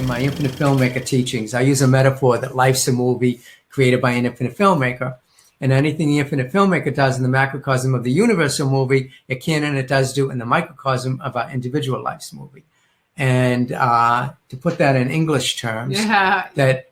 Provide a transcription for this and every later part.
my infinite filmmaker teachings, I use a metaphor that life's a movie created by an infinite filmmaker. And anything the infinite filmmaker does in the macrocosm of the universal movie, it can and it does do in the microcosm of our individual life's movie. And to put that in English terms, that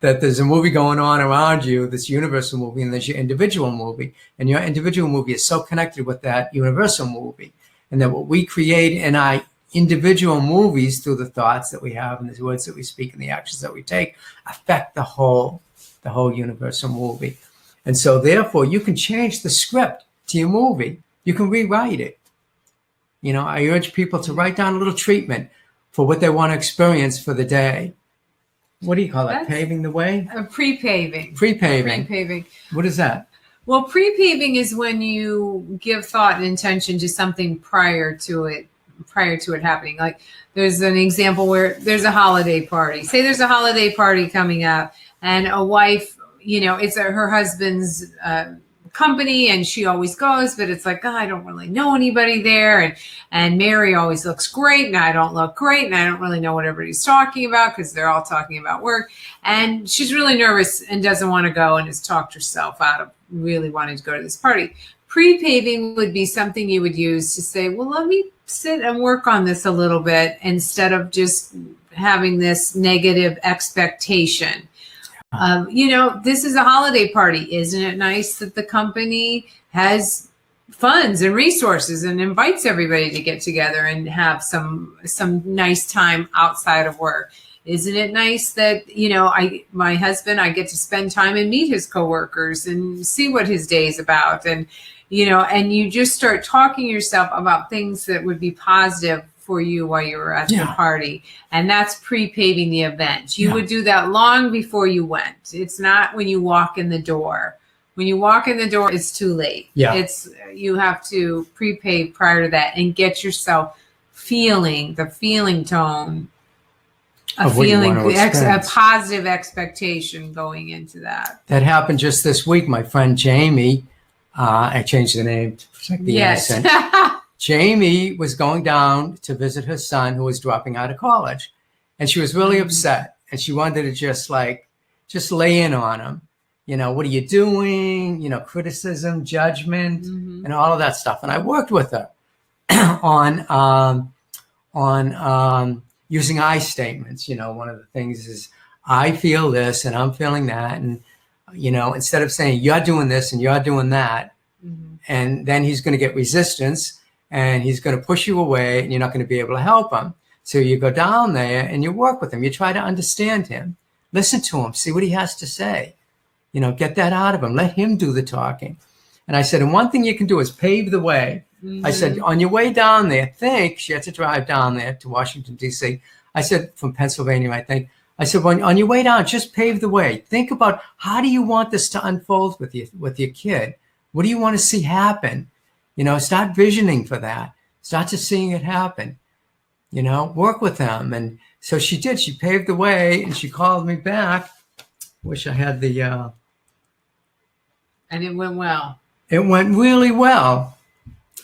that there's a movie going on around you, this universal movie, and there's your individual movie. And your individual movie is so connected with that universal movie. And that what we create in our individual movies through the thoughts that we have and the words that we speak and the actions that we take affect the whole universal movie. And so therefore you can change the script to your movie. You can rewrite it. You know, I urge people to write down a little treatment for what they want to experience for the day. What do you call it? Paving the way? Pre-paving. Pre-paving. Pre-paving. What is that? Well, pre-paving is when you give thought and intention to something prior to it happening. Like there's an example where there's a holiday party. Say there's a holiday party coming up and a wife, you know, it's her husband's company and she always goes, but it's like, oh, I don't really know anybody there. And Mary always looks great and I don't look great. And I don't really know what everybody's talking about because they're all talking about work. And she's really nervous and doesn't want to go and has talked herself out of really wanting to go to this party. Pre-paving would be something you would use to say, well, let me sit and work on this a little bit instead of just having this negative expectation. You know, this is a holiday party. Isn't it nice that the company has funds and resources and invites everybody to get together and have some nice time outside of work? Isn't it nice that, you know, my husband, I get to spend time and meet his coworkers and see what his day is about? And, you know, and you just start talking to yourself about things that would be positive for you while you were at the party. And that's pre-paving the event. You would do that long before you went. It's not when you walk in the door. When you walk in the door, it's too late. You have to pre-pave prior to that and get yourself feeling the feeling tone, a positive expectation going into that. That happened just this week. My friend Jamie, I changed the name to protect the innocent. Jamie was going down to visit her son who was dropping out of college. And she was really upset. And she wanted to just lay in on him. You know, what are you doing? You know, criticism, judgment, and all of that stuff. And I worked with her on using I statements. You know, one of the things is, I feel this and I'm feeling that. And, you know, instead of saying you're doing this and you're doing that, and then he's going to get resistance and he's going to push you away and you're not going to be able to help him. So you go down there and you work with him. You try to understand him, listen to him, see what he has to say, you know, get that out of him, let him do the talking. And I said, and one thing you can do is pave the way. I said, on your way down there, she had to drive down there to Washington, D.C. I said, from Pennsylvania, I think. I said, on your way down, just pave the way. Think about, how do you want this to unfold with your kid? What do you want to see happen? You know, start visioning for that. Start to seeing it happen. You know, work with them. And so she did. She paved the way and she called me back. Wish I had the... And it went well. It went really well.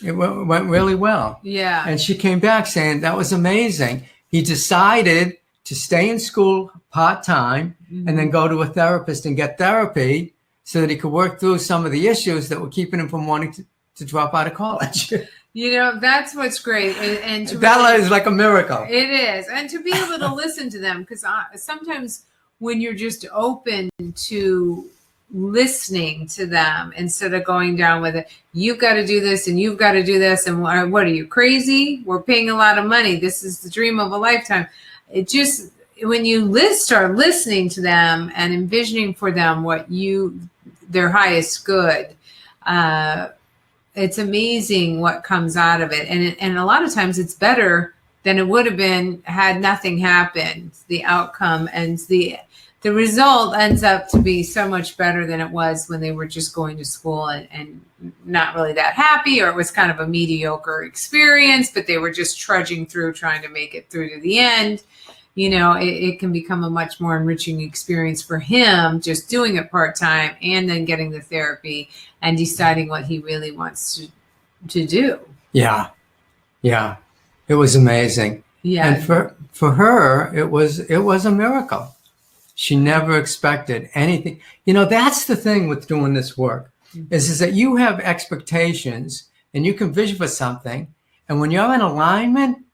It went really well. Yeah. And she came back saying, that was amazing. He decided to stay in school part-time and then go to a therapist and get therapy so that he could work through some of the issues that were keeping him from wanting to drop out of college. You know, that's what's great. And that is like a miracle. It is. And to be able to listen to them, because sometimes when you're just open to listening to them instead of going down with it, you've got to do this and you've got to do this. And what are you, crazy? We're paying a lot of money. This is the dream of a lifetime. It just, when you start listening to them and envisioning for them their highest good, it's amazing what comes out of it. And a lot of times it's better than it would have been had nothing happened. The outcome and the result ends up to be so much better than it was when they were just going to school and not really that happy, or it was kind of a mediocre experience, but they were just trudging through, trying to make it through to the end. You know, it can become a much more enriching experience for him just doing it part-time and then getting the therapy and deciding what he really wants to do. Yeah. Yeah. It was amazing. Yeah. And for her, it was a miracle. She never expected anything. You know, that's the thing with doing this work, is that you have expectations and you can vision for something. And when you're in alignment,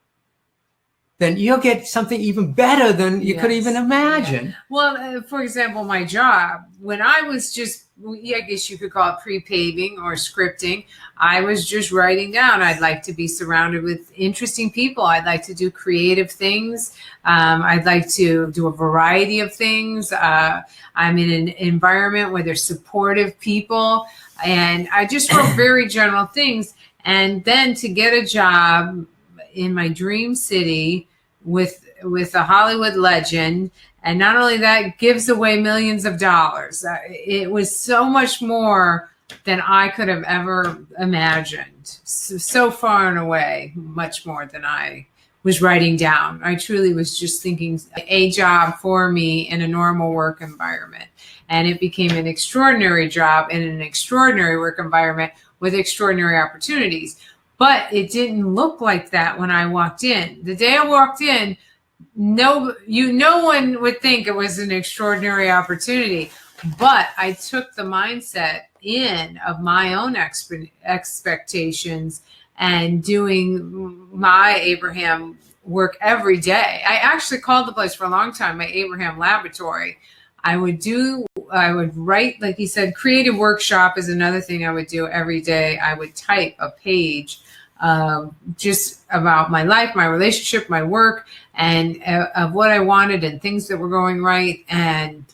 then you'll get something even better than you could even imagine. Yeah. Well, for example, my job, when I was just, I guess you could call it pre-paving or scripting, I was just writing down, I'd like to be surrounded with interesting people. I'd like to do creative things. I'd like to do a variety of things. I'm in an environment where there's supportive people. And I just wrote very general things. And then to get a job in my dream city with a Hollywood legend, and not only that, gives away millions of dollars. It was so much more than I could have ever imagined. So far and away, much more than I was writing down. I truly was just thinking a job for me in a normal work environment. And it became an extraordinary job in an extraordinary work environment with extraordinary opportunities. But it didn't look like that when I walked in. The day I walked in, no one would think it was an extraordinary opportunity. But I took the mindset in of my own expectations and doing my Abraham work every day. I actually called the place for a long time my Abraham Laboratory. I would write, like you said, creative workshop is another thing I would do every day. I would type a page just about my life, my relationship, my work, and of what I wanted and things that were going right. And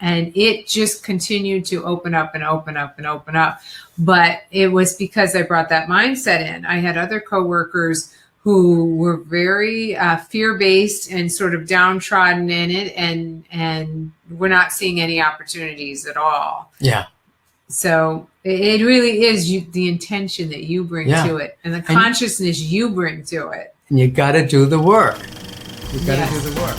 it just continued to open up and open up and open up. But it was because I brought that mindset in. I had other coworkers who were very fear-based and sort of downtrodden in it, and we're not seeing any opportunities at all. Yeah. So it really is the intention that you bring to it, and the consciousness you bring to it. And you got to do the work. You got to do the work.